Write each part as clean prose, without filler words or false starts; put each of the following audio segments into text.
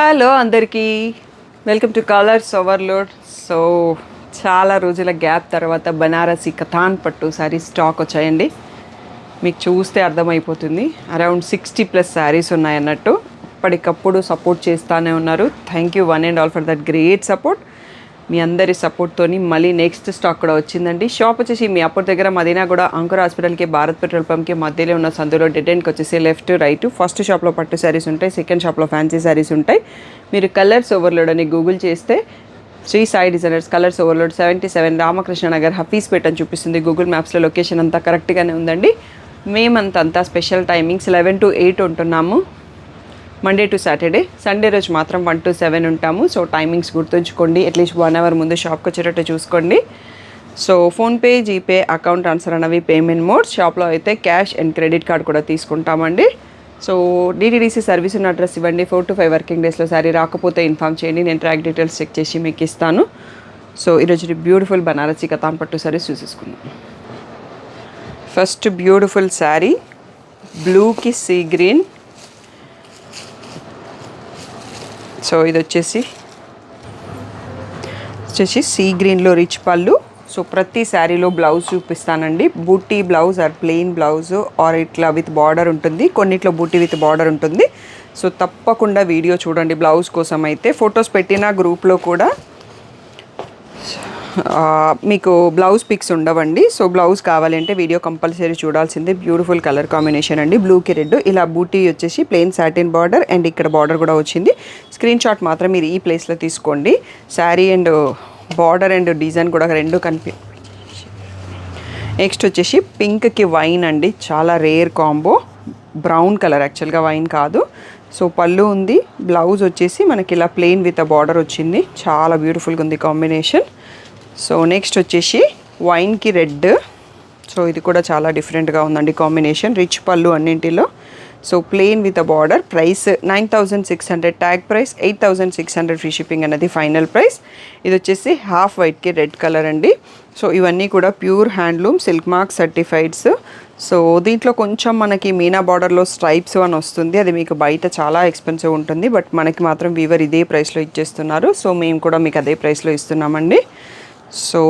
Hello అందరికీ welcome to colours overload. So చాలా రోజుల గ్యాప్ తర్వాత బనారసి కథాన్ పట్టు శారీస్ స్టాక్ వచ్చాయండి. మీకు చూస్తే అర్థమైపోతుంది. అరౌండ్ 60+ శారీస్ ఉన్నాయన్నట్టు. అప్పటికప్పుడు సపోర్ట్ చేస్తూనే ఉన్నారు. Thank you one and all for that great support. మీ అందరి సపోర్ట్తోని మళ్ళీ నెక్స్ట్ స్టాక్ కూడా వచ్చిందండి. షాప్ వచ్చేసి మీ అప్పటి దగ్గర మదీనా కూడా అంకుర్ హాస్పిటల్కి భారత్ పెట్రోల్ పంప్కి మధ్యలో ఉన్న సందులో డెడ్ ఎండ్కి వచ్చేసి లెఫ్ట్ రైట్. ఫస్ట్ షాప్లో పట్టు శారీస్ ఉంటాయి, సెకండ్ షాప్లో ఫ్యాన్సీ శారీస్ ఉంటాయి. మీరు కలర్స్ ఓవర్లోడ్ అని గూగుల్ చేస్తే Sri Sai designers colours overload 77 Ramakrishna Nagar Hafeezpet అని చూపిస్తుంది. గూగుల్ మ్యాప్స్లో లొకేషన్ అంతా కరెక్ట్గానే ఉందండి. మేమంతా స్పెషల్ టైమింగ్స్ 11 to 8 ఉంటున్నాము, మండే టు సాటర్డే. సండే రోజు మాత్రం 1 to 7 ఉంటాము. సో టైమింగ్స్ గుర్తుంచుకోండి. అట్లీస్ట్ 1 hour ముందు షాప్కి వచ్చేటట్టు చూసుకోండి. So PhonePe, GPay, account transfer అనేవి పేమెంట్ మోడ్. షాప్లో అయితే క్యాష్ అండ్ క్రెడిట్ కార్డ్ కూడా తీసుకుంటామండి. సో డిటీడీసీ సర్వీస్ ఉన్న అడ్రస్ ఇవ్వండి. 4 to 5 వర్కింగ్ డేస్లో శారీ రాకపోతే ఇన్ఫామ్ చేయండి. నేను ట్రాక్ డీటెయిల్స్ చెక్ చేసి మీకు ఇస్తాను. సో ఈరోజు బ్యూటిఫుల్ బనారసి కథాన్ పట్టు శారీస్ చూసేసుకుందాం. ఫస్ట్ బ్యూటిఫుల్ శారీ బ్లూకి సీ గ్రీన్. సో ఇది వచ్చేసి సీ గ్రీన్లో రిచ్ పళ్ళు. సో ప్రతి శారీలో బ్లౌజ్ చూపిస్తానండి. Buti blouse or plain blouse or ఇట్లా విత్ బార్డర్ ఉంటుంది, కొన్నిట్లో బూటీ విత్ బార్డర్ ఉంటుంది. సో తప్పకుండా వీడియో చూడండి. బ్లౌజ్ కోసం అయితే ఫొటోస్ పెట్టిన గ్రూప్లో కూడా మీకు బ్లౌజ్ పిక్స్ ఉండవండి. సో బ్లౌజ్ కావాలంటే వీడియో కంపల్సరీ చూడాల్సిందే. బ్యూటిఫుల్ కలర్ కాంబినేషన్ అండి, బ్లూకి రెడ్. ఇలా బూటీ వచ్చేసి ప్లెయిన్ సాటిన్ బార్డర్ అండ్ ఇక్కడ బార్డర్ కూడా వచ్చింది. స్క్రీన్ షాట్ మాత్రం మీరు ఈ ప్లేస్లో తీసుకోండి. Sari and border and design కూడా రెండు నెక్స్ట్ వచ్చేసి పింక్కి వైన్ అండి, చాలా రేర్ కాంబో. బ్రౌన్ కలర్ యాక్చువల్గా వైన్ కాదు. సో పళ్ళు ఉంది, బ్లౌజ్ వచ్చేసి మనకి ఇలా ప్లెయిన్ విత్ బార్డర్ వచ్చింది. చాలా బ్యూటిఫుల్గా ఉంది కాంబినేషన్. సో నెక్స్ట్ వచ్చేసి వైన్కి రెడ్. సో ఇది కూడా చాలా డిఫరెంట్గా ఉందండి కాంబినేషన్. రిచ్ పళ్ళు అన్నింటిలో. So plain with a border. Price 9600, tag price 8600, free shipping అనేది ఫైనల్ ప్రైస్. ఇది వచ్చేసి హాఫ్ వైట్కి రెడ్ కలర్ అండి. సో ఇవన్నీ కూడా pure handloom silk mark certifieds. So దీంట్లో కొంచెం మనకి మీనా బార్డర్లో స్ట్రైప్స్ అని వస్తుంది. అది మీకు బయట చాలా ఎక్స్పెన్సివ్ ఉంటుంది, బట్ మనకి మాత్రం వీవర్ ఇదే ప్రైస్లో ఇచ్చేస్తున్నారు. సో మేము కూడా మీకు అదే ప్రైస్లో ఇస్తున్నామండి. సో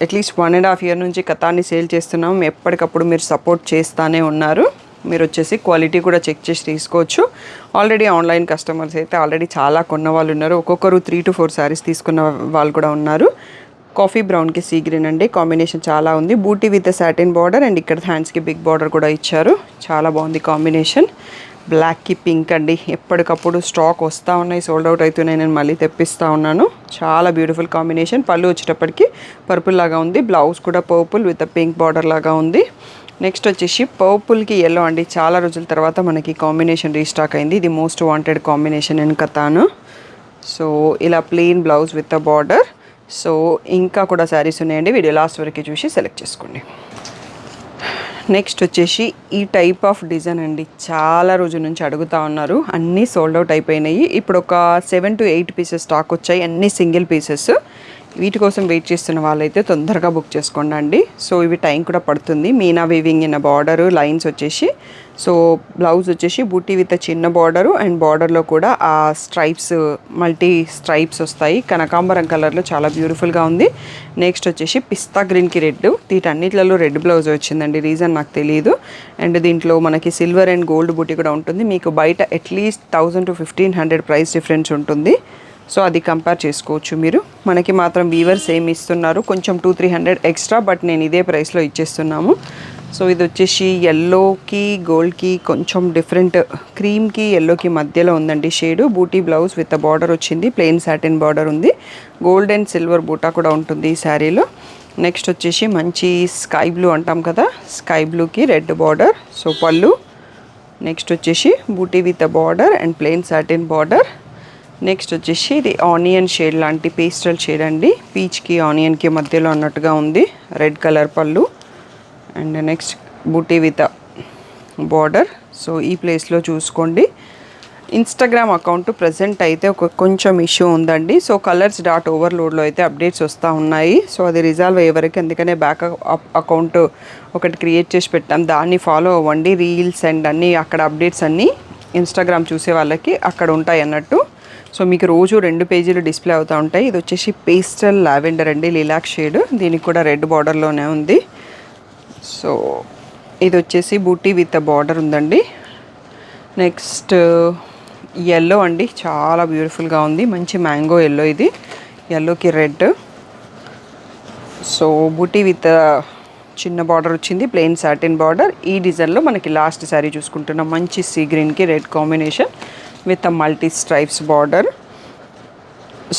అట్లీస్ట్ 1.5 year నుంచి కథాన్ని సేల్ చేస్తున్నాం. ఎప్పటికప్పుడు మీరు సపోర్ట్ చేస్తూనే ఉన్నారు. మీరు వచ్చేసి క్వాలిటీ కూడా చెక్ చేసి తీసుకోవచ్చు. ఆల్రెడీ ఆన్లైన్ కస్టమర్స్ అయితే ఆల్రెడీ చాలా కొన్న వాళ్ళు ఉన్నారు. ఒక్కొక్కరు 3 to 4 శారీస్ తీసుకున్న వాళ్ళు కూడా ఉన్నారు. కాఫీ బ్రౌన్కి సీ గ్రీన్ అండి, కాంబినేషన్ చాలా ఉంది. బూటీ విత్ సాటిన్ బార్డర్ అండ్ ఇక్కడ హ్యాండ్స్కి బిగ్ బార్డర్ కూడా ఇచ్చారు. చాలా బాగుంది కాంబినేషన్. బ్లాక్కి పింక్ అండి, ఎప్పటికప్పుడు స్టాక్ వస్తూ ఉన్నాయి, సోల్డ్ అవుట్ అవుతున్నాయి. నేను మళ్ళీ తెప్పిస్తూ ఉన్నాను. చాలా బ్యూటిఫుల్ కాంబినేషన్. పళ్ళు వచ్చేటప్పటికి పర్పుల్ లాగా ఉంది, బ్లౌజ్ కూడా పర్పుల్ విత్ పింక్ బార్డర్ లాగా ఉంది. నెక్స్ట్ వచ్చేసి పర్పుల్కి ఎల్లో అండి, చాలా రోజుల తర్వాత మనకి కాంబినేషన్ రీస్టాక్ అయింది. ఇది most wanted combination in Katan. So ఇలా plain blouse with border. So ఇంకా కూడా శారీస్ ఉన్నాయండి, వీడియో లాస్ట్ వరకు చూసి సెలెక్ట్ చేసుకోండి. నెక్స్ట్ వచ్చేసి ఈ టైప్ ఆఫ్ డిజైన్ అండి, చాలా రోజుల నుంచి అడుగుతూ ఉన్నారు. అన్నీ సోల్డ్ అవుట్ అయిపోయినాయి. ఇప్పుడు ఒక 7 to 8 పీసెస్ స్టాక్ వచ్చాయి, అన్నీ సింగిల్ పీసెస్. వీటి కోసం వెయిట్ చేస్తున్న వాళ్ళైతే తొందరగా బుక్ చేసుకోండి అండి. సో ఇవి టైం కూడా పడుతుంది. Meena weaving in border lines వచ్చేసి. సో బ్లౌజ్ వచ్చేసి బూటీ విత్ చిన్న బార్డరు అండ్ బార్డర్లో కూడా ఆ స్ట్రైప్స్, మల్టీ స్ట్రైప్స్ వస్తాయి. కనకాంబరం కలర్లో చాలా బ్యూటిఫుల్గా ఉంది. నెక్స్ట్ వచ్చేసి పిస్తా గ్రీన్కి రెడ్. వీటన్నిటిలో రెడ్ బ్లౌజ్ వచ్చిందండి, రీజన్ నాకు తెలియదు. అండ్ దీంట్లో మనకి సిల్వర్ అండ్ గోల్డ్ బూటీ కూడా ఉంటుంది. మీకు బయట అట్లీస్ట్ 1000 to 1500 ప్రైస్ డిఫరెన్స్ ఉంటుంది. సో అది కంపేర్ చేసుకోవచ్చు మీరు. మనకి మాత్రం వీవర్ సేమ్ ఇస్తున్నారు, కొంచెం 200-300 ఎక్స్ట్రా, బట్ నేను ఇదే ప్రైస్లో ఇచ్చేస్తున్నాము. సో ఇది వచ్చేసి ఎల్లోకి గోల్డ్కి కొంచెం డిఫరెంట్, క్రీమ్కి ఎల్లోకి మధ్యలో ఉందండి shade. Buti blouse with border వచ్చింది, ప్లెయిన్ సాటిన్ బార్డర్ ఉంది. గోల్డ్ అండ్ సిల్వర్ బూటా కూడా ఉంటుంది ఈ శారీలో. నెక్స్ట్ వచ్చేసి మంచి స్కై బ్లూ అంటాం కదా, స్కై బ్లూకి red border. So pallu. Next వచ్చేసి buti with border and plain satin border. Next వచ్చేసి ఇది ఆనియన్ షేడ్ లాంటి పేస్టల్ షేడ్ అండి, పీచ్కి ఆనియన్కి మధ్యలో అన్నట్టుగా ఉంది. Red colour pallu and next buti with border. So ఈ ప్లేస్లో చూసుకోండి. ఇన్స్టాగ్రామ్ అకౌంట్ ప్రజెంట్ అయితే కొంచెం ఇష్యూ ఉందండి. సో కలర్స్ డాట్ ఓవర్లోడ్లో అయితే అప్డేట్స్ వస్తూ ఉన్నాయి. సో అది రిజాల్వ్ అయ్యే వరకు, అందుకనే బ్యాక్ అకౌంట్ ఒకటి క్రియేట్ చేసి పెట్టాం, దాన్ని ఫాలో అవ్వండి. రీల్స్ అండ్ అన్నీ అక్కడ అప్డేట్స్ అన్నీ ఇన్స్టాగ్రామ్ చూసే వాళ్ళకి అక్కడ ఉంటాయి అన్నట్టు. సో మీకు రోజు 2 పేజీలు డిస్ప్లే అవుతూ ఉంటాయి. ఇది వచ్చేసి పేస్టల్ లావెండర్ అండి, లిలాక్ షేడ్. దీనికి కూడా రెడ్ బార్డర్లోనే ఉంది. సో ఇది వచ్చేసి బూటీ విత్ బార్డర్ ఉందండి. నెక్స్ట్ ఎల్లో అండి, చాలా బ్యూటిఫుల్గా ఉంది. మంచి మ్యాంగో ఎల్లో, ఇది ఎల్లోకి రెడ్. సో బూటీ విత్ చిన్న బార్డర్ వచ్చింది, ప్లెయిన్ సాటిన్ బార్డర్. ఈ డిజైన్లో మనకి లాస్ట్ శారీ చూసుకుంటున్నాం. మంచి సీ గ్రీన్కి red combination with multi stripes border.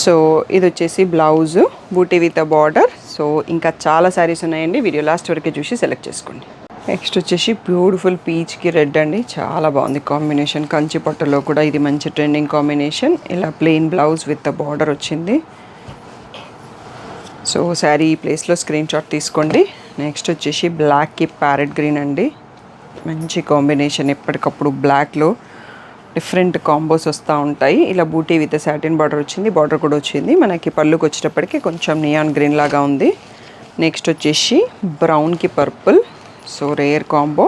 So ఇది వచ్చేసి blouse, buti with border. So ఇంకా చాలా శారీస్ ఉన్నాయండి, వీడియో లాస్ట్ వరకు చూసి సెలెక్ట్ చేసుకోండి. నెక్స్ట్ వచ్చేసి బ్యూటిఫుల్ పీచ్కి రెడ్ అండి, చాలా బాగుంది కాంబినేషన్. కంచి పట్టులో కూడా ఇది మంచి ట్రెండింగ్ కాంబినేషన్. ఇలా ప్లెయిన్ బ్లౌజ్ విత్ బార్డర్ వచ్చింది. సో శారీ ఈ ప్లేస్లో స్క్రీన్ షాట్ తీసుకోండి. నెక్స్ట్ వచ్చేసి బ్లాక్కి ప్యారెట్ గ్రీన్ అండి, మంచి కాంబినేషన్. ఎప్పటికప్పుడు బ్లాక్లో డిఫరెంట్ కాంబోస్ వస్తూ ఉంటాయి. ఇలా బూటీ విత్ సాటిన్ బార్డర్ వచ్చింది, బార్డర్ కూడా వచ్చింది. మనకి పళ్ళుకి వచ్చేటప్పటికి కొంచెం నియాన్ గ్రీన్ లాగా ఉంది. నెక్స్ట్ వచ్చేసి బ్రౌన్కి purple, so rare combo.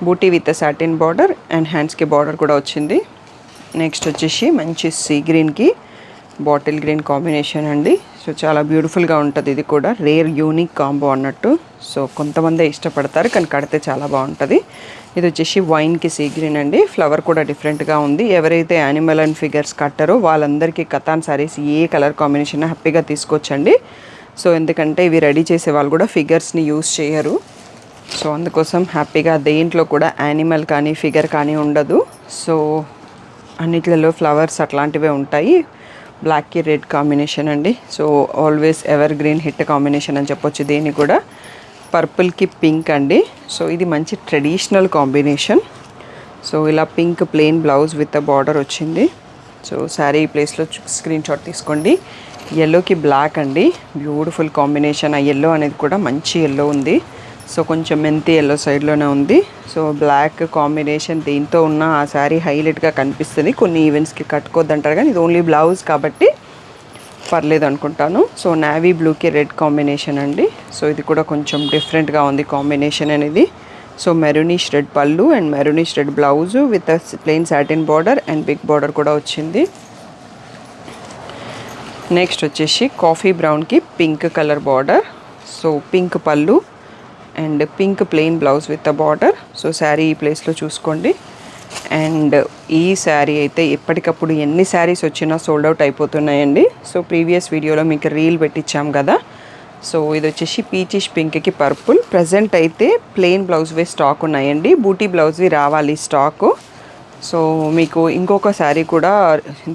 Buti with satin border and హ్యాండ్స్కి బార్డర్ కూడా వచ్చింది. నెక్స్ట్ వచ్చేసి మంచి సీ గ్రీన్కి బాటిల్ గ్రీన్ కాంబినేషన్ అండి. సో చాలా బ్యూటిఫుల్గా ఉంటుంది. ఇది కూడా రేర్ యూనిక్ కాంబో అన్నట్టు. సో కొంతమందే ఇష్టపడతారు, కానీ కడితే చాలా బాగుంటుంది. ఇది వచ్చేసి వైన్కి సీ గ్రీన్ అండి. ఫ్లవర్ కూడా డిఫరెంట్గా ఉంది. ఎవరైతే యానిమల్ అండ్ ఫిగర్స్ కట్టారో వాళ్ళందరికీ కతాన్ సారీస్ ఏ కలర్ కాంబినేషన్ హ్యాపీగా తీసుకోవచ్చండి. సో ఎందుకంటే ఇవి రెడీ చేసే వాళ్ళు కూడా ఫిగర్స్ని యూస్ చేయరు. సో అందుకోసం హ్యాపీగా దేంట్లో కూడా యానిమల్ కానీ ఫిగర్ కానీ ఉండదు. సో అన్నిట్లలో ఫ్లవర్స్ అట్లాంటివే ఉంటాయి. బ్లాక్కి రెడ్ కాంబినేషన్ అండి. So always ever green hit combination అని చెప్పొచ్చు దీన్ని కూడా. పర్పుల్కి పింక్ అండి. సో ఇది మంచి ట్రెడిషనల్ కాంబినేషన్. సో ఇలా pink plain blouse with border వచ్చింది. సో శారీ ప్లేస్లో స్క్రీన్ షాట్ తీసుకోండి. ఎల్లోకి బ్లాక్ అండి, బ్యూటిఫుల్ కాంబినేషన్. ఆ ఎల్లో అనేది కూడా మంచి ఎల్లో ఉంది. సో కొంచెం మెంతి ఎల్లో సైడ్లోనే ఉంది. సో బ్లాక్ కాంబినేషన్ దీంతో ఉన్న ఆ శారీ హైలైట్గా కనిపిస్తుంది. కొన్ని ఈవెంట్స్కి కట్టుకోవద్దంటారు, కానీ ఇది ఓన్లీ బ్లౌజ్ కాబట్టి పర్లేదు అనుకుంటాను. సో నావీ బ్లూకి రెడ్ కాంబినేషన్ అండి. సో ఇది కూడా కొంచెం డిఫరెంట్గా ఉంది కాంబినేషన్ అనేది. So maroonish red pallu and maroonish red blouse with plain satin border and big border కూడా వచ్చింది. నెక్స్ట్ వచ్చేసి కాఫీ బ్రౌన్కి pink colour border. So pink pallu and pink plain blouse with the border. So sari ఈ ప్లేస్లో చూసుకోండి. అండ్ ఈ శారీ అయితే ఎప్పటికప్పుడు ఎన్ని శారీస్ వచ్చినా సోల్డ్ అవుట్ అయిపోతున్నాయండి. సో ప్రీవియస్ వీడియోలో మీకు రీల్ పెట్టించాం కదా. సో ఇది వచ్చేసి పీచిష్ పింక్కి పర్పుల్. ప్రజెంట్ అయితే ప్లెయిన్ బ్లౌజ్వే స్టాక్ ఉన్నాయండి, బూటీ బ్లౌజ్వి రావాలి స్టాకు. సో మీకు ఇంకొక శారీ కూడా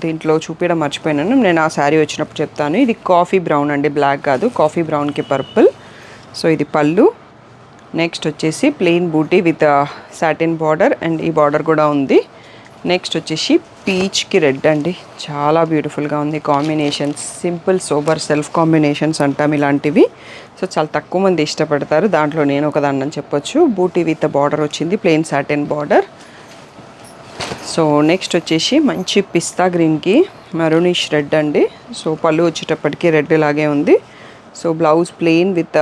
దీంట్లో చూపించడం మర్చిపోయినాను, నేను ఆ శారీ వచ్చినప్పుడు చెప్తాను. ఇది కాఫీ బ్రౌన్ అండి, బ్లాక్ కాదు, కాఫీ బ్రౌన్కి పర్పుల్. సో ఇది పళ్ళు. నెక్స్ట్ వచ్చేసి plain buti with satin border and ఈ బార్డర్ కూడా ఉంది. నెక్స్ట్ వచ్చేసి పీచ్కి రెడ్ అండి, చాలా బ్యూటిఫుల్గా ఉంది combinations. Simple sober self combinations అంటాం ఇలాంటివి. సో చాలా తక్కువ మంది ఇష్టపడతారు, దాంట్లో నేను ఒకదాన్ని అని చెప్పొచ్చు. బూటీ విత్ బార్డర్ వచ్చింది, plain satin border. So next వచ్చేసి మంచి పిస్తా గ్రీన్కి మెరూనిష్ రెడ్ అండి. సో పళ్ళు వచ్చేటప్పటికి రెడ్ లాగే ఉంది. So blouse plain with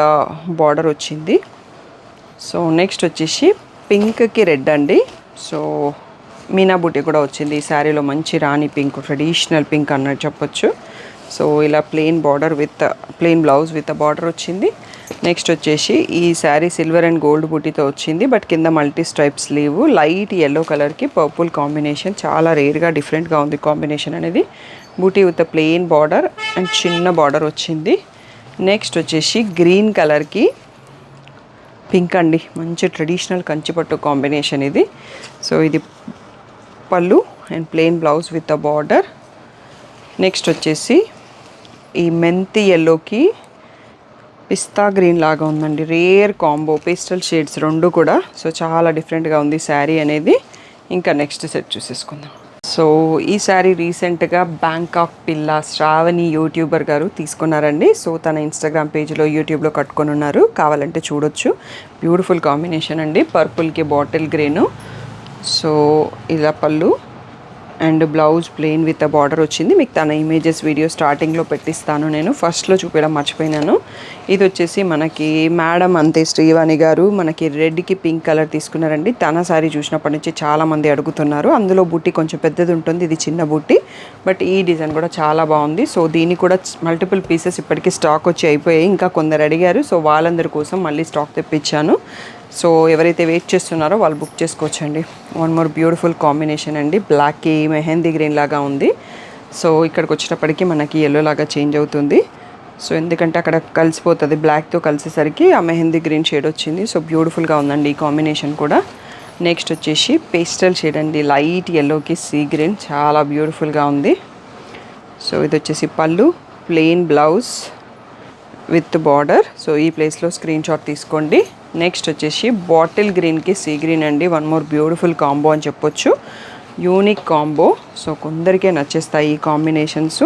border వచ్చింది. సో నెక్స్ట్ వచ్చేసి పింక్కి రెడ్ అండి. సో మీనా బూటీ కూడా వచ్చింది ఈ శారీలో. మంచి రాణి పింక్, ట్రెడిషనల్ పింక్ అన్నట్టు చెప్పొచ్చు. సో ఇలా plain border with plain blouse with border వచ్చింది. నెక్స్ట్ వచ్చేసి ఈ శారీ సిల్వర్ అండ్ గోల్డ్ బూటీతో వచ్చింది, బట్ కింద multi stripe sleeve. Light yellow కలర్కి పర్పుల్ కాంబినేషన్, చాలా రేర్గా డిఫరెంట్గా ఉంది కాంబినేషన్ అనేది. Buti with plain border and చిన్న బార్డర్ వచ్చింది. నెక్స్ట్ వచ్చేసి గ్రీన్ కలర్కి పింక్ అండి, మంచి ట్రెడిషనల్ కంచిపట్టు కాంబినేషన్ ఇది. సో ఇది pallu and plain blouse with a border. Next వచ్చేసి ఈ మెంతి ఎల్లోకి పిస్తా గ్రీన్ లాగా ఉందండి, రేర్ కాంబో, పేస్టల్ షేడ్స్ రెండు కూడా. సో చాలా డిఫరెంట్గా ఉంది శారీ అనేది. ఇంకా నెక్స్ట్ సెట్ చూసేసుకుందాం. సో ఈ శారీ రీసెంట్గా బ్యాంకాక్ పిల్ల శ్రావణి యూట్యూబర్ గారు తీసుకున్నారండి. సో తన ఇన్స్టాగ్రామ్ పేజ్లో యూట్యూబ్లో కట్టుకొని ఉన్నారు, కావాలంటే చూడొచ్చు. బ్యూటిఫుల్ కాంబినేషన్ అండి, పర్పుల్కి బాటిల్ గ్రీను. సో ఇలా పళ్ళు and blouse plain with border వచ్చింది. మీకు తన ఇమేజెస్ వీడియో స్టార్టింగ్లో పెట్టిస్తాను, నేను ఫస్ట్లో చూపించడం మర్చిపోయినాను. ఇది వచ్చేసి మనకి మేడం అంతే శ్రీవాణి గారు మనకి రెడ్కి పింక్ కలర్ తీసుకున్నారండి. తన సారీ చూసినప్పటి నుంచి చాలామంది అడుగుతున్నారు. అందులో బుట్టి కొంచెం పెద్దది ఉంటుంది, ఇది చిన్న బుట్టి, బట్ ఈ డిజైన్ కూడా చాలా బాగుంది. సో దీనికి కూడా మల్టిపుల్ పీసెస్ ఇప్పటికీ స్టాక్ వచ్చి అయిపోయాయి, ఇంకా కొందరు అడిగారు. సో వాళ్ళందరి కోసం మళ్ళీ స్టాక్ తెప్పించాను. సో ఎవరైతే వెయిట్ చేస్తున్నారో వాళ్ళు బుక్ చేసుకోవచ్చండి. వన్ మోర్ బ్యూటిఫుల్ కాంబినేషన్ అండి, బ్లాక్కి మెహందీ గ్రీన్ లాగా ఉంది. సో ఇక్కడికి వచ్చేటప్పటికి మనకి ఎల్లో లాగా చేంజ్ అవుతుంది. సో ఎందుకంటే అక్కడ కలిసిపోతుంది, బ్లాక్తో కలిసేసరికి ఆ మెహందీ గ్రీన్ షేడ్ వచ్చింది. సో బ్యూటిఫుల్గా ఉందండి ఈ కాంబినేషన్ కూడా. నెక్స్ట్ వచ్చేసి పేస్టల్ షేడ్ అండి, లైట్ ఎల్లోకి సీ గ్రీన్, చాలా బ్యూటిఫుల్గా ఉంది. సో ఇది వచ్చేసి పళ్ళు, plain blouse with border. So ఈ ప్లేస్లో స్క్రీన్ షాట్ తీసుకోండి. నెక్స్ట్ వచ్చేసి బాటిల్ గ్రీన్కి సీ గ్రీన్ అండి, వన్ మోర్ బ్యూటిఫుల్ కాంబో అని చెప్పొచ్చు, యూనిక్ కాంబో. సో కొందరికే నచ్చేస్తాయి ఈ కాంబినేషన్స్.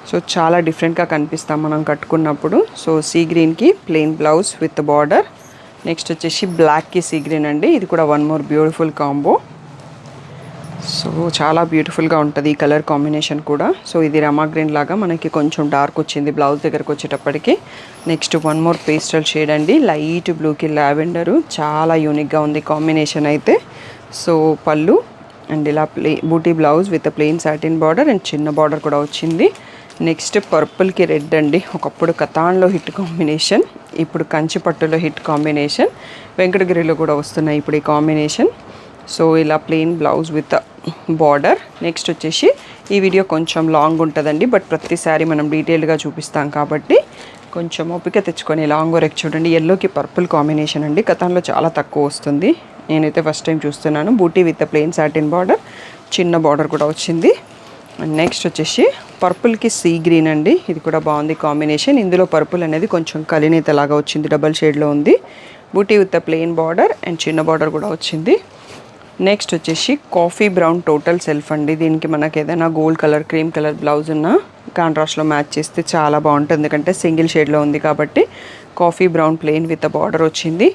సో చాలా డిఫరెంట్గా కనిపిస్తాం మనం కట్టుకున్నప్పుడు. సో సీ గ్రీన్కి plain blouse with border. Next వచ్చేసి బ్లాక్కి సీ గ్రీన్ అండి, ఇది కూడా one more beautiful combo. So చాలా బ్యూటిఫుల్గా ఉంటుంది ఈ కలర్ కాంబినేషన్ కూడా. సో ఇది రమా గ్రీన్ లాగా మనకి కొంచెం డార్క్ వచ్చింది బ్లౌజ్ దగ్గరకు వచ్చేటప్పటికి. Next one more pastel shade అండి, లైట్ బ్లూకి లావెండరు, చాలా యూనిక్గా ఉంది కాంబినేషన్ అయితే. సో పళ్ళు అండ్ ఇలా buti blouse with plain satin border and చిన్న బార్డర్ కూడా వచ్చింది. నెక్స్ట్ పర్పుల్కి రెడ్ అండి, ఒకప్పుడు కతాన్లో హిట్ కాంబినేషన్, ఇప్పుడు కంచి పట్టులో హిట్ కాంబినేషన్, వెంకటగిరిలో కూడా వస్తున్నాయి ఇప్పుడు ఈ కాంబినేషన్. సో ఇలా plain blouse with border. Next వచ్చేసి ఈ వీడియో కొంచెం లాంగ్ ఉంటుందండి, బట్ ప్రతిసారి మనం డీటెయిల్గా చూపిస్తాం కాబట్టి కొంచెం ఓపిక తెచ్చుకొని. లాంగ్ వరకు చూడండి, ఎల్లోకి పర్పుల్ కాంబినేషన్ అండి, కథంలో చాలా తక్కువ వస్తుంది, నేనైతే ఫస్ట్ టైం చూస్తున్నాను. బూటీ విత్ ప్లెయిన్ సాటిన్ బార్డర్, చిన్న బార్డర్ కూడా వచ్చింది. నెక్స్ట్ వచ్చేసి పర్పుల్కి సీ గ్రీన్ అండి, ఇది కూడా బాగుంది కాంబినేషన్. ఇందులో పర్పుల్ అనేది కొంచెం కలినేత లాగా వచ్చింది, డబల్ షేడ్లో ఉంది. బూటీ విత్ ప్లెయిన్ బార్డర్ అండ్ చిన్న బార్డర్ కూడా వచ్చింది. నెక్స్ట్ వచ్చేసి కాఫీ బ్రౌన్ టోటల్ సెల్ఫ్ అండి, దీనికి మనకి ఏదైనా gold colour cream colour blouse ఉన్న కాంట్రాస్ట్లో మ్యాచ్ చేస్తే చాలా బాగుంటుంది, ఎందుకంటే సింగిల్ షేడ్లో ఉంది కాబట్టి. Coffee brown plain with border వచ్చింది.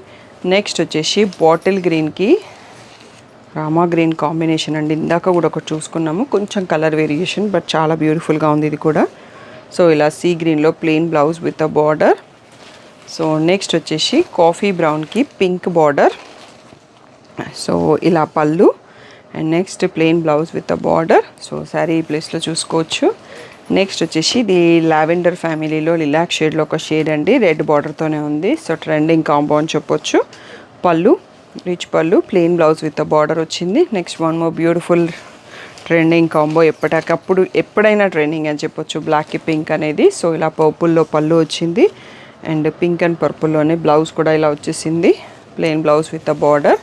నెక్స్ట్ వచ్చేసి బాటిల్ గ్రీన్కి రామా గ్రీన్ కాంబినేషన్ అండి, ఇందాక కూడా ఒకటి చూసుకున్నాము, కొంచెం కలర్ వేరియేషన్, బట్ చాలా బ్యూటిఫుల్గా ఉంది ఇది కూడా. సో ఇలా సీ గ్రీన్లో plain blouse with border. So next వచ్చేసి కాఫీ బ్రౌన్కి పింక్ బార్డర్. సో ఇలా పళ్ళు and next plain blouse with border. So sari ఈ ప్లేస్లో చూసుకోవచ్చు. నెక్స్ట్ వచ్చేసి ఇది లావెండర్ ఫ్యామిలీలో లిలాక్ షేడ్లో ఒక షేడ్ అండి, రెడ్ బార్డర్తోనే ఉంది. సో ట్రెండింగ్ కాంబో అని చెప్పొచ్చు. పళ్ళు రిచ్ పళ్ళు, ప్లెయిన్ బ్లౌజ్ విత్ బార్డర్ వచ్చింది. Next one more beautiful trending combo, ఎప్పుడైనా ట్రెండింగ్ అని చెప్పొచ్చు, బ్లాక్కి పింక్ అనేది. సో ఇలా పర్పుల్లో పళ్ళు వచ్చింది అండ్ పింక్ అండ్ పర్పుల్లోనే బ్లౌజ్ కూడా ఇలా వచ్చేసింది, plain blouse with border.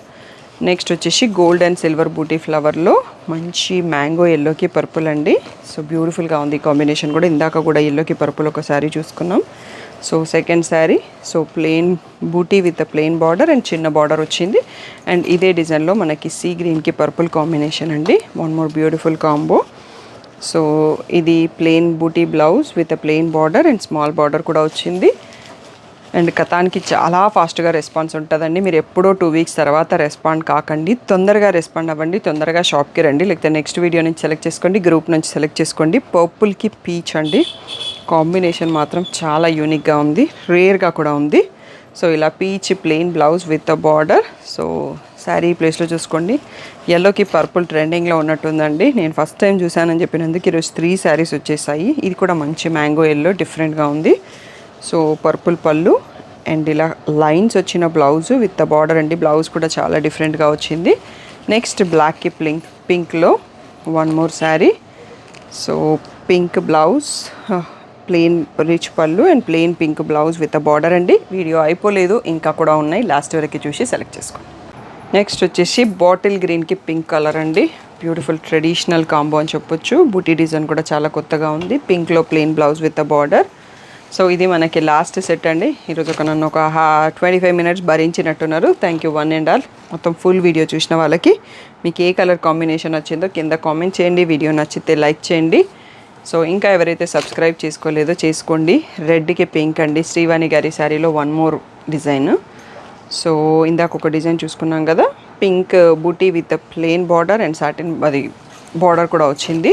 Next వచ్చేసి గోల్డ్ అండ్ సిల్వర్ బూటీ ఫ్లవర్లో మంచి మ్యాంగో ఎల్లోకి పర్పుల్ అండి. సో బ్యూటిఫుల్గా ఉంది కాంబినేషన్ కూడా. ఇందాక కూడా ఎల్లోకి పర్పుల్ ఒక శారీ చూసుకున్నాం. So second sari, so plain buti with plain border and చిన్న బార్డర్ వచ్చింది. అండ్ ఇదే డిజైన్లో మనకి సీ గ్రీన్కి పర్పుల్ కాంబినేషన్ అండి, one more beautiful combo. So ఇది plain buti blouse with plain border and small border కూడా వచ్చింది. అండ్ కథానికి చాలా ఫాస్ట్గా రెస్పాన్స్ ఉంటుందండి, మీరు ఎప్పుడో 2 వీక్స్ తర్వాత రెస్పాండ్ కాకండి, తొందరగా రెస్పాండ్ అవ్వండి, తొందరగా షాప్కి రండి, లేకపోతే నెక్స్ట్ వీడియో నుంచి సెలెక్ట్ చేసుకోండి, గ్రూప్ నుంచి సెలెక్ట్ చేసుకోండి. పర్పుల్కి పీచ్ అండి, కాంబినేషన్ మాత్రం చాలా యూనిక్గా ఉంది, రేర్గా కూడా ఉంది. సో ఇలా peach plain blouse with border. So sari ప్లేస్లో చూసుకోండి. ఎల్లోకి పర్పుల్ ట్రెండింగ్లో ఉన్నట్టుందండి, నేను ఫస్ట్ టైం చూశానని చెప్పినందుకు ఈరోజు 3 శారీస్ వచ్చేసాయి. ఇది కూడా మంచి మ్యాంగో ఎల్లో, డిఫరెంట్గా ఉంది. సో పర్పుల్ పళ్ళు అండ్ ఇలా లైన్స్ వచ్చిన బ్లౌజ్ విత్ బార్డర్ అండి, బ్లౌజ్ కూడా చాలా డిఫరెంట్గా వచ్చింది. నెక్స్ట్ బ్లాక్కి పింక్లో one more sari. So pink blouse, plain rich pallu and plain pink blouse with border అండి. వీడియో అయిపోలేదు, ఇంకా కూడా ఉన్నాయి, లాస్ట్ వరకు చూసి సెలెక్ట్ చేసుకోండి. నెక్స్ట్ వచ్చేసి బాటిల్ గ్రీన్కి పింక్ కలర్ అండి, బ్యూటిఫుల్ ట్రెడిషనల్ కాంబో అని చెప్పొచ్చు. బూటీ డిజైన్ కూడా చాలా కొత్తగా ఉంది, పింక్లో plain blouse with border. So ఇది మనకి లాస్ట్ సెట్ అండి. ఈరోజు నన్ను ఒక 25 మినిట్స్ భరించినట్టున్నారు. Thank you one and all. మొత్తం ఫుల్ వీడియో చూసిన వాళ్ళకి మీకు ఏ కలర్ కాంబినేషన్ వచ్చిందో కింద కామెంట్ చేయండి. వీడియో నచ్చితే లైక్ చేయండి. సో ఇంకా ఎవరైతే సబ్స్క్రైబ్ చేసుకోలేదో చేసుకోండి. రెడ్కి పింక్ అండి, శ్రీవాణి గారి శారీలో వన్ మోర్ డిజైన్. సో ఇందాక ఒక డిజైన్ చూసుకున్నాం కదా, pink buti with plain border and satin అది బార్డర్ కూడా వచ్చింది.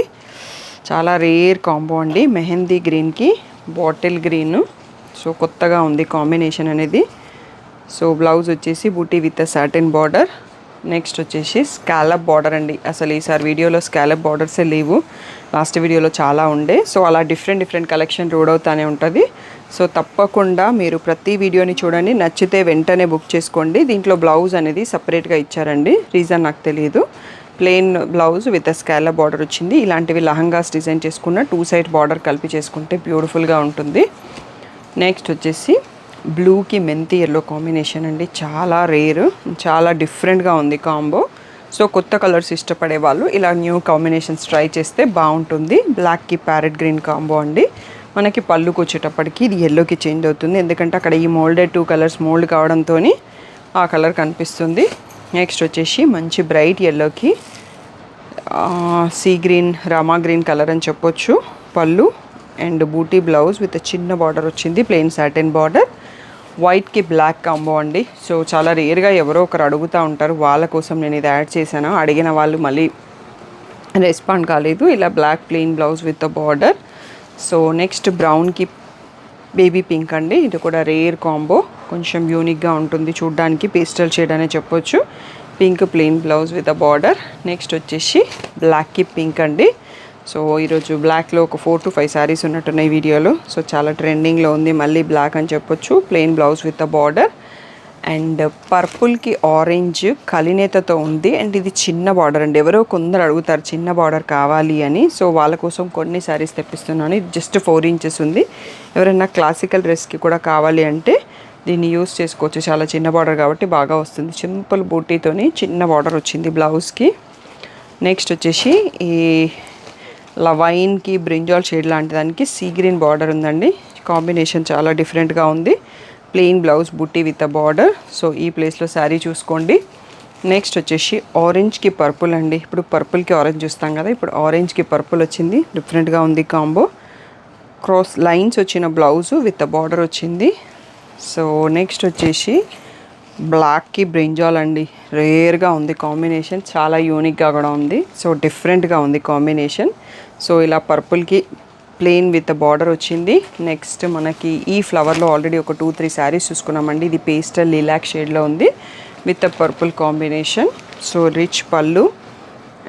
చాలా రేర్ కాంబో అండి. మెహందీ గ్రీన్కి బాటిల్ గ్రీన్. సో కొత్తగా ఉంది కాంబినేషన్ అనేది. సో బ్లౌజ్ వచ్చేసి buti with satin border. Next వచ్చేసి స్కాలప్ బార్డర్ అండి. అసలు ఈసారి వీడియోలో స్కాలప్ బార్డర్సే లేవు, లాస్ట్ వీడియోలో చాలా ఉండే. సో అలా డిఫరెంట్ కలెక్షన్ రోడ్ అవుతానే ఉంటుంది. సో తప్పకుండా మీరు ప్రతి వీడియోని చూడండి, నచ్చితే వెంటనే బుక్ చేసుకోండి. దీంట్లో బ్లౌజ్ అనేది సపరేట్గా ఇచ్చారండి, రీజన్ నాకు తెలియదు. Plain blouse with scallop border వచ్చింది. ఇలాంటివి లహంగాస్ డిజైన్ చేసుకున్న 2 సైడ్ బార్డర్ కలిపి చేసుకుంటే బ్యూటిఫుల్గా ఉంటుంది. నెక్స్ట్ వచ్చేసి బ్లూకి మెంతి ఎల్లో కాంబినేషన్ అండి. చాలా రేర్, చాలా డిఫరెంట్గా ఉంది కాంబో. సో కొత్త కలర్స్ ఇష్టపడే వాళ్ళు ఇలా న్యూ కాంబినేషన్స్ ట్రై చేస్తే బాగుంటుంది. బ్లాక్కి ప్యారెట్ గ్రీన్ కాంబో అండి. మనకి పళ్ళుకి వచ్చేటప్పటికి ఇది ఎల్లోకి చేంజ్ అవుతుంది, ఎందుకంటే అక్కడ ఈ మోల్డెడ్ 2 కలర్స్ మోల్డ్ కావడంతో ఆ కలర్ కనిపిస్తుంది. నెక్స్ట్ వచ్చేసి మంచి బ్రైట్ ఎల్లోకి sea green, Rama green colour అని చెప్పొచ్చు. Pallu and buti blouse with చిన్న బార్డర్ వచ్చింది, ప్లెయిన్ సాటిన్ బార్డర్. వైట్కి బ్లాక్ కాంబో అండి. సో చాలా రేర్గా ఎవరో ఒకరు అడుగుతూ ఉంటారు, వాళ్ళ కోసం నేను ఇది యాడ్ చేశాను. అడిగిన వాళ్ళు మళ్ళీ రెస్పాండ్ కాలేదు. ఇలా black plain blouse with border. So next బ్రౌన్కి బేబీ పింక్ అండి. ఇది కూడా రేర్ కాంబో, కొంచెం యూనిక్గా ఉంటుంది చూడ్డానికి, పేస్టల్ షేడ్ అనే చెప్పొచ్చు. Pink plain blouse with border. Next వచ్చేసి బ్లాక్కి పింక్ అండి. సో ఈరోజు బ్లాక్లో ఒక 4 to 5 శారీస్ ఉన్నట్టున్నాయి వీడియోలో. సో చాలా ట్రెండింగ్లో ఉంది, మళ్ళీ బ్లాక్ అని చెప్పొచ్చు. Plain blouse with border. And పర్పుల్కి ఆరెంజ్ కలినేతతో ఉంది. అండ్ ఇది చిన్న బార్డర్ అండి. ఎవరో కొందరు అడుగుతారు చిన్న బార్డర్ కావాలి అని, సో వాళ్ళ కోసం కొన్ని శారీస్ తెప్పిస్తున్నాను. ఇది జస్ట్ 4 inches ఉంది. ఎవరైనా క్లాసికల్ డ్రెస్కి కూడా కావాలి అంటే దీన్ని యూస్ చేసుకోవచ్చు. చాలా చిన్న బార్డర్ కాబట్టి బాగా వస్తుంది. సింపుల్ బూటీతోని చిన్న బార్డర్ వచ్చింది బ్లౌజ్కి. నెక్స్ట్ వచ్చేసి ఈ వైన్కి బ్రింజాల్ షేడ్ లాంటి దానికి సీ గ్రీన్ బార్డర్ ఉందండి. కాంబినేషన్ చాలా డిఫరెంట్గా ఉంది. ప్లెయిన్ బ్లౌజ్ బుట్టి విత్ బార్డర్. సో ఈ ప్లేస్లో శారీ చూసుకోండి. నెక్స్ట్ వచ్చేసి ఆరెంజ్కి పర్పుల్ అండి. ఇప్పుడు పర్పుల్కి ఆరెంజ్ చూస్తాం కదా, ఇప్పుడు ఆరెంజ్కి పర్పుల్ వచ్చింది. డిఫరెంట్గా ఉంది కాంబో. క్రాస్ లైన్స్ వచ్చిన బ్లౌజు విత్ బార్డర్ వచ్చింది. సో నెక్స్ట్ వచ్చేసి బ్లాక్కి బ్రింజాల్ అండి. రేర్గా ఉంది కాంబినేషన్, చాలా యూనిక్గా కూడా ఉంది. సో డిఫరెంట్గా ఉంది కాంబినేషన్. సో ఇలా పర్పుల్కి ప్లెయిన్ విత్ బార్డర్ వచ్చింది. నెక్స్ట్ మనకి ఈ ఫ్లవర్లో ఆల్రెడీ ఒక 2-3 శారీస్ చూసుకున్నామండి. ఇది పేస్టల్ లిలాక్ షేడ్లో ఉంది with purple combination. So rich pallu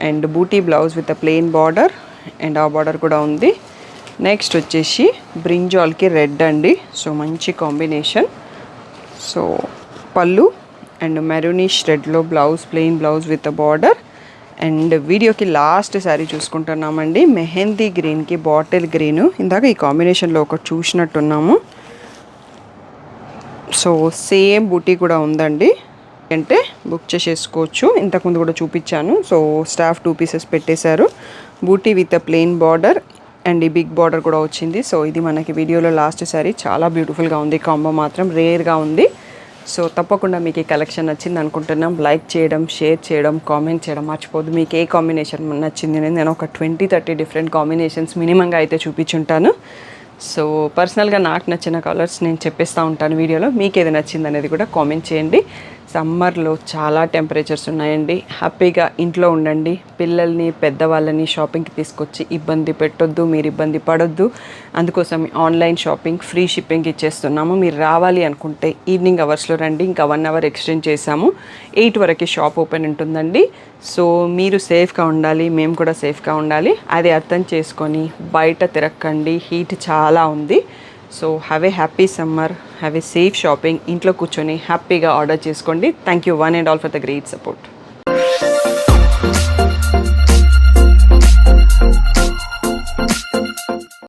and buti blouse with plain border and ఆ బార్డర్ కూడా ఉంది. నెక్స్ట్ వచ్చేసి బ్రింజాల్కి రెడ్ అండి. సో మంచి combination. So pallu and maroonish రెడ్లో blouse, plain blouse with border. And వీడియోకి లాస్ట్ శారీ చూసుకుంటున్నామండి. మెహందీ గ్రీన్కి బాటిల్ గ్రీన్. ఇందాక ఈ కాంబినేషన్లో ఒకటి చూసినట్టున్నాము. సో సేమ్ బూటీ కూడా ఉందండి, అంటే బుక్ చేసేసుకోవచ్చు. ఇంతకుముందు కూడా చూపించాను. సో స్టాఫ్ 2 pieces పెట్టేశారు. బూటీ విత్ ప్లెయిన్ బార్డర్ అండ్ ఈ బిగ్ బార్డర్ కూడా వచ్చింది. సో ఇది మనకి వీడియోలో లాస్ట్ శారీ. చాలా బ్యూటిఫుల్గా ఉంది. కాంబో మాత్రం రేర్గా ఉంది. సో తప్పకుండా మీకు ఈ కలెక్షన్ నచ్చింది అనుకుంటున్నాం. లైక్ చేయడం, షేర్ చేయడం, కామెంట్ చేయడం మర్చిపోదు. మీకు ఏ కాంబినేషన్ నచ్చింది అనేది నేను ఒక 20-30 డిఫరెంట్ కాంబినేషన్స్ మినిమంగా అయితే చూపించుంటాను. సో పర్సనల్గా నాకు నచ్చిన కలర్స్ నేను చెప్పేస్తూ ఉంటాను వీడియోలో. మీకు ఏది నచ్చింది అనేది కూడా కామెంట్ చేయండి. సమ్మర్లో చాలా టెంపరేచర్స్ ఉన్నాయండి. హ్యాపీగా ఇంట్లో ఉండండి. పిల్లల్ని, పెద్దవాళ్ళని షాపింగ్కి తీసుకొచ్చి ఇబ్బంది పెట్టొద్దు, మీరు ఇబ్బంది పడొద్దు. అందుకోసం ఆన్లైన్ షాపింగ్ ఫ్రీ షిప్పింగ్ ఇచ్చేస్తున్నాము. మీరు రావాలి అనుకుంటే ఈవినింగ్ అవర్స్లో రండి. ఇంకా 1 hour ఎక్స్టెండ్ చేసాము. 8 వరకు షాప్ ఓపెన్ ఉంటుందండి. సో మీరు సేఫ్గా ఉండాలి, మేము కూడా సేఫ్గా ఉండాలి. అది అర్థం చేసుకొని బయట తిరక్కండి, హీట్ చాలా ఉంది. So have a happy summer, have a safe shopping. ఇంట్లో కూర్చొని హ్యాపీగా ఆర్డర్ చేసుకోండి. Thank you one and all for the great support.